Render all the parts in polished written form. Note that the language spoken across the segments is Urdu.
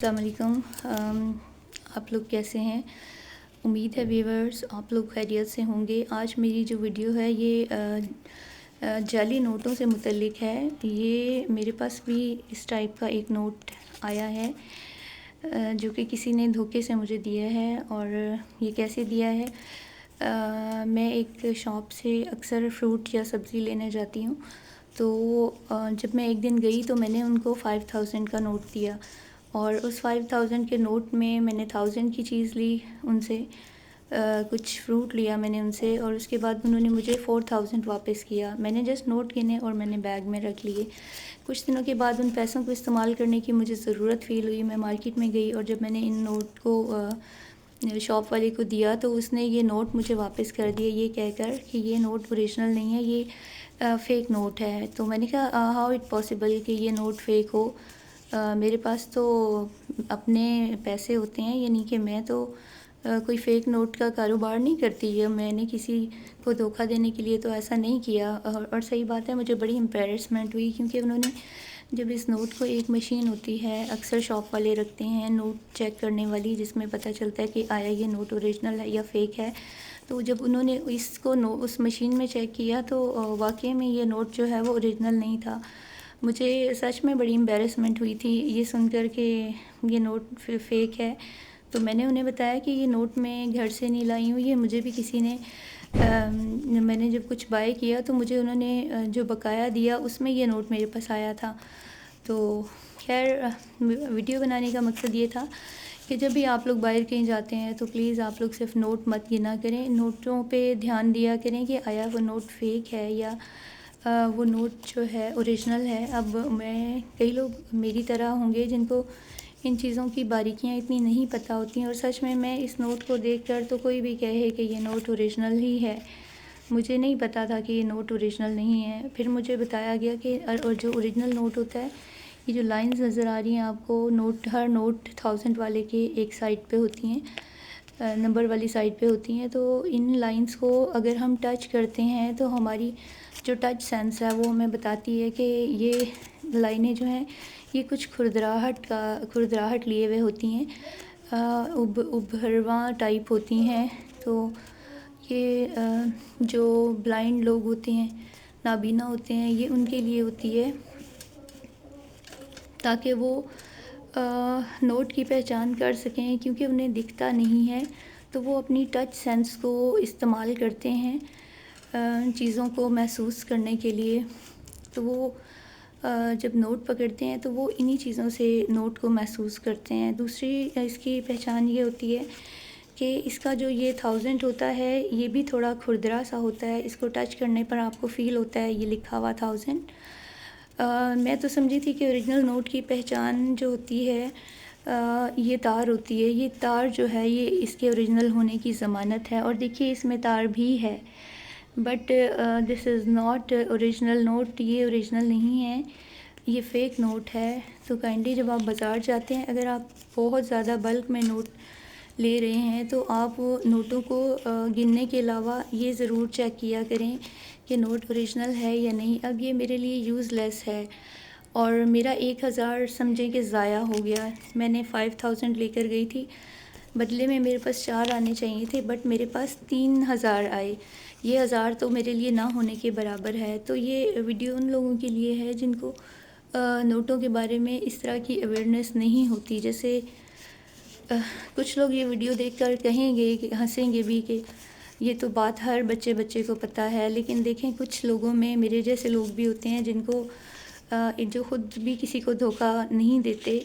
السلام علیکم۔ آپ لوگ کیسے ہیں؟ امید ہے ویورز آپ لوگ خیریت سے ہوں گے۔ آج میری جو ویڈیو ہے یہ جعلی نوٹوں سے متعلق ہے۔ یہ میرے پاس بھی اس ٹائپ کا ایک نوٹ آیا ہے جو کہ کسی نے دھوکے سے مجھے دیا ہے۔ اور یہ کیسے دیا ہے، میں ایک شاپ سے اکثر فروٹ یا سبزی لینے جاتی ہوں، تو جب میں ایک دن گئی تو میں نے ان کو 5000 کا نوٹ دیا، اور اس 5000 کے نوٹ میں نے 1000 کی چیز لی ان سے، کچھ فروٹ لیا میں نے ان سے، اور اس کے بعد انہوں نے مجھے 4000 واپس کیا۔ میں نے جسٹ نوٹ گنے اور میں نے بیگ میں رکھ لیے۔ کچھ دنوں کے بعد ان پیسوں کو استعمال کرنے کی مجھے ضرورت فیل ہوئی۔ میں مارکیٹ میں گئی اور جب میں نے ان نوٹ کو شاپ والے کو دیا تو اس نے یہ نوٹ مجھے واپس کر دیا، یہ کہہ کر کہ یہ نوٹ اوریجنل نہیں ہے، یہ فیک نوٹ ہے۔ تو میں نے کہا ہاؤ اٹ پاسبل کہ یہ نوٹ فیک ہو، میرے پاس تو اپنے پیسے ہوتے ہیں، یعنی کہ میں تو کوئی فیک نوٹ کا کاروبار نہیں کرتی، یا میں نے کسی کو دھوکہ دینے کے لیے تو ایسا نہیں کیا۔ اور صحیح بات ہے، مجھے بڑی امپیرسمنٹ ہوئی، کیونکہ انہوں نے جب اس نوٹ کو، ایک مشین ہوتی ہے اکثر شاپ والے رکھتے ہیں نوٹ چیک کرنے والی، جس میں پتہ چلتا ہے کہ آیا یہ نوٹ اوریجنل ہے یا فیک ہے، تو جب انہوں نے اس کو اس مشین میں چیک کیا تو واقعی میں یہ نوٹ جو ہے وہ اوریجنل نہیں تھا۔ مجھے سچ میں بڑی امبیرسمنٹ ہوئی تھی یہ سن کر کہ یہ نوٹ فیک ہے۔ تو میں نے انہیں بتایا کہ یہ نوٹ میں گھر سے نہیں لائی ہوں، یہ مجھے بھی کسی نے میں نے جب کچھ بائی کیا تو مجھے انہوں نے جو بقایا دیا اس میں یہ نوٹ میرے پاس آیا تھا۔ تو خیر، ویڈیو بنانے کا مقصد یہ تھا کہ جب بھی آپ لوگ باہر کہیں جاتے ہیں تو پلیز آپ لوگ صرف نوٹ مت گنا کریں، نوٹوں پہ دھیان دیا کریں کہ آیا وہ نوٹ فیک ہے یا وہ نوٹ جو ہے اوریجنل ہے۔ اب کئی لوگ میری طرح ہوں گے جن کو ان چیزوں کی باریکیاں اتنی نہیں پتہ ہوتی ہیں، اور سچ میں اس نوٹ کو دیکھ کر تو کوئی بھی کہے کہ یہ نوٹ اوریجنل ہی ہے، مجھے نہیں پتہ تھا کہ یہ نوٹ اوریجنل نہیں ہے۔ پھر مجھے بتایا گیا کہ اور جو اوریجنل نوٹ ہوتا ہے، یہ جو لائنز نظر آ رہی ہیں آپ کو، ہر نوٹ 1000 والے کے ایک سائڈ پہ ہوتی ہیں، نمبر والی سائڈ پہ ہوتی ہیں، تو ان لائنز کو اگر ہم ٹچ کرتے ہیں تو ہماری جو ٹچ سینس ہے وہ ہمیں بتاتی ہے کہ یہ لائنیں جو ہیں یہ کچھ کھردراہٹ لیے ہوئے ہوتی ہیں، ابھرواں ٹائپ ہوتی ہیں۔ تو یہ جو بلائنڈ لوگ ہوتے ہیں، نابینا ہوتے ہیں، یہ ان کے لیے ہوتی ہے تاکہ وہ نوٹ کی پہچان کر سکیں، کیونکہ انہیں دکھتا نہیں ہے تو وہ اپنی ٹچ سینس کو استعمال کرتے ہیں چیزوں کو محسوس کرنے کے لیے۔ تو وہ جب نوٹ پکڑتے ہیں تو وہ انہی چیزوں سے نوٹ کو محسوس کرتے ہیں۔ دوسری اس کی پہچان یہ ہوتی ہے کہ اس کا جو یہ 1000 ہوتا ہے یہ بھی تھوڑا کھردرا سا ہوتا ہے، اس کو ٹچ کرنے پر آپ کو فیل ہوتا ہے یہ لکھا ہوا 1000۔ میں تو سمجھی تھی کہ اوریجنل نوٹ کی پہچان جو ہوتی ہے یہ تار ہوتی ہے، یہ تار جو ہے یہ اس کے اوریجنل ہونے کی ضمانت ہے، اور دیکھیے اس میں تار بھی ہے، but this is not original note, یہ اوریجنل نہیں ہے، یہ فیک نوٹ ہے۔ تو کائنڈلی جب آپ بازار جاتے ہیں، اگر آپ بہت زیادہ بلک میں نوٹ لے رہے ہیں تو آپ نوٹوں کو گننے کے علاوہ یہ ضرور چیک کیا کریں کہ نوٹ اوریجنل ہے یا نہیں۔ اب یہ میرے لیے یوز لیس ہے اور میرا 1000 سمجھیں کہ ضائع ہو گیا۔ میں نے 5000 لے کر گئی تھی، بدلے میں میرے پاس 4 آنے چاہیے تھے، بٹ میرے پاس 3000 آئے، یہ 1000 تو میرے لیے نہ ہونے کے برابر ہے۔ تو یہ ویڈیو ان لوگوں کے لیے ہے جن کو نوٹوں کے بارے میں اس طرح کی اویئرنیس نہیں ہوتی۔ جیسے کچھ لوگ یہ ویڈیو دیکھ کر کہیں گے کہ ہنسیں گے بھی کہ یہ تو بات ہر بچے کو پتہ ہے، لیکن دیکھیں کچھ لوگوں میں میرے جیسے لوگ بھی ہوتے ہیں جن کو جو خود بھی کسی کو دھوکہ نہیں دیتے،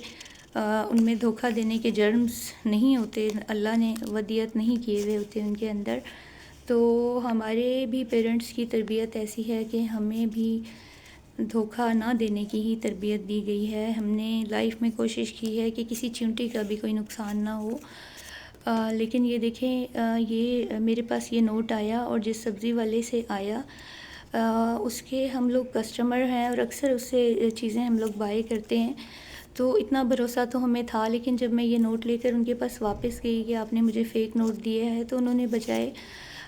ان میں دھوکہ دینے کے جرمز نہیں ہوتے، اللہ نے ودیعت نہیں کیے ہوئے ہوتے ان کے اندر۔ تو ہمارے بھی پیرنٹس کی تربیت ایسی ہے کہ ہمیں بھی دھوکہ نہ دینے کی ہی تربیت دی گئی ہے۔ ہم نے لائف میں کوشش کی ہے کہ کسی چیونٹی کا بھی کوئی نقصان نہ ہو، لیکن یہ دیکھیں یہ میرے پاس یہ نوٹ آیا، اور جس سبزی والے سے آیا اس کے ہم لوگ کسٹمر ہیں اور اکثر اس سے چیزیں ہم لوگ بائی کرتے ہیں، تو اتنا بھروسہ تو ہمیں تھا۔ لیکن جب میں یہ نوٹ لے کر ان کے پاس واپس گئی کہ آپ نے مجھے فیک نوٹ دیا ہے، تو انہوں نے بجائے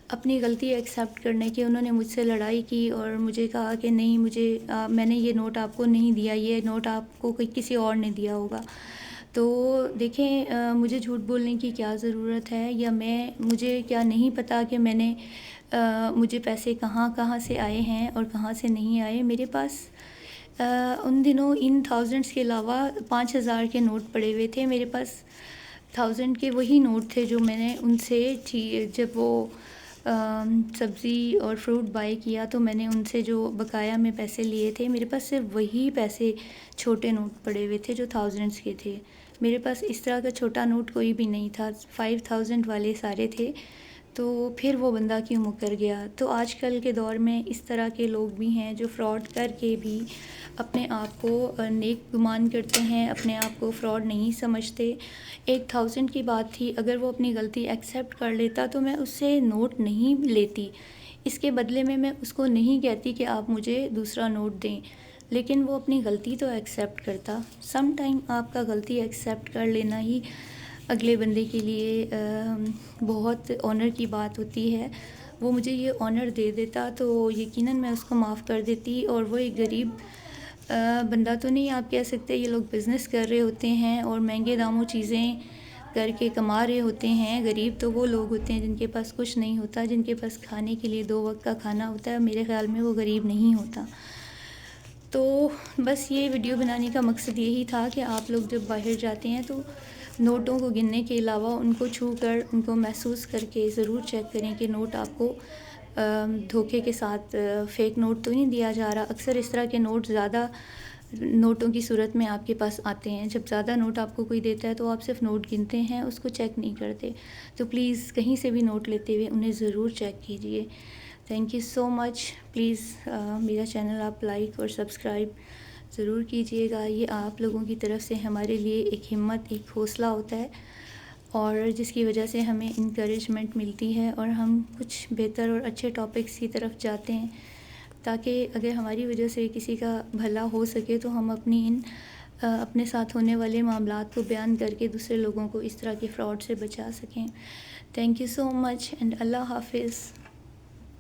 اپنی غلطی ایکسیپٹ کرنے کی انہوں نے مجھ سے لڑائی کی اور مجھے کہا کہ نہیں، میں نے یہ نوٹ آپ کو نہیں دیا، یہ نوٹ آپ کو کسی اور نے دیا ہوگا۔ تو دیکھیں مجھے جھوٹ بولنے کی کیا ضرورت ہے، یا مجھے کیا نہیں پتہ کہ میں نے مجھے پیسے کہاں کہاں سے آئے ہیں اور کہاں سے نہیں آئے۔ میرے پاس ان دنوں ان تھاؤزنڈس کے علاوہ 5,000 کے نوٹ پڑے ہوئے تھے میرے پاس۔ 1000 کے وہی نوٹ تھے جو میں نے ان سے جب وہ سبزی اور فروٹ بائی کیا تو میں نے ان سے جو بقایا میں پیسے لیے تھے، میرے پاس صرف وہی پیسے چھوٹے نوٹ پڑے ہوئے تھے جو 1000 کے تھے۔ میرے پاس اس طرح کا چھوٹا نوٹ کوئی بھی نہیں تھا، 5000 والے سارے تھے۔ تو پھر وہ بندہ کیوں مکر گیا؟ تو آج کل کے دور میں اس طرح کے لوگ بھی ہیں جو فراڈ کر کے بھی اپنے آپ کو نیک گمان کرتے ہیں، اپنے آپ کو فراڈ نہیں سمجھتے۔ 1000 کی بات تھی، اگر وہ اپنی غلطی ایکسیپٹ کر لیتا تو میں اس سے نوٹ نہیں لیتی، اس کے بدلے میں اس کو نہیں کہتی کہ آپ مجھے دوسرا نوٹ دیں، لیکن وہ اپنی غلطی تو ایکسیپٹ کرتا۔ سم ٹائم آپ کا غلطی ایکسیپٹ کر لینا ہی اگلے بندے کے لیے بہت آنر کی بات ہوتی ہے۔ وہ مجھے یہ آنر دے دیتا تو یقیناً میں اس کو معاف کر دیتی، اور وہ ایک غریب بندہ تو نہیں آپ کہہ سکتے، یہ لوگ بزنس کر رہے ہوتے ہیں اور مہنگے داموں چیزیں کر کے کما رہے ہوتے ہیں۔ غریب تو وہ لوگ ہوتے ہیں جن کے پاس کچھ نہیں ہوتا، جن کے پاس کھانے کے لیے 2 وقت کا کھانا ہوتا ہے، میرے خیال میں وہ غریب نہیں ہوتا۔ تو بس یہ ویڈیو بنانے کا مقصد یہی تھا کہ آپ لوگ جب باہر جاتے ہیں تو نوٹوں کو گننے کے علاوہ ان کو چھو کر، ان کو محسوس کر کے ضرور چیک کریں کہ نوٹ آپ کو دھوکے کے ساتھ فیک نوٹ تو نہیں دیا جا رہا۔ اکثر اس طرح کے نوٹ زیادہ نوٹوں کی صورت میں آپ کے پاس آتے ہیں۔ جب زیادہ نوٹ آپ کو کوئی دیتا ہے تو آپ صرف نوٹ گنتے ہیں، اس کو چیک نہیں کرتے۔ تو پلیز کہیں سے بھی نوٹ لیتے ہوئے انہیں ضرور چیک کیجئے۔ Thank you so much. Please میرا چینل آپ لائک اور سبسکرائب ضرور کیجئے گا۔ یہ آپ لوگوں کی طرف سے ہمارے لیے ایک ہمت، ایک حوصلہ ہوتا ہے، اور جس کی وجہ سے ہمیں انکریجمنٹ ملتی ہے اور ہم کچھ بہتر اور اچھے ٹاپکس کی طرف جاتے ہیں، تاکہ اگر ہماری وجہ سے کسی کا بھلا ہو سکے تو ہم اپنے ساتھ ہونے والے معاملات کو بیان کر کے دوسرے لوگوں کو اس طرح کے فراڈ سے بچا سکیں۔ Thank you so much and اللہ حافظ۔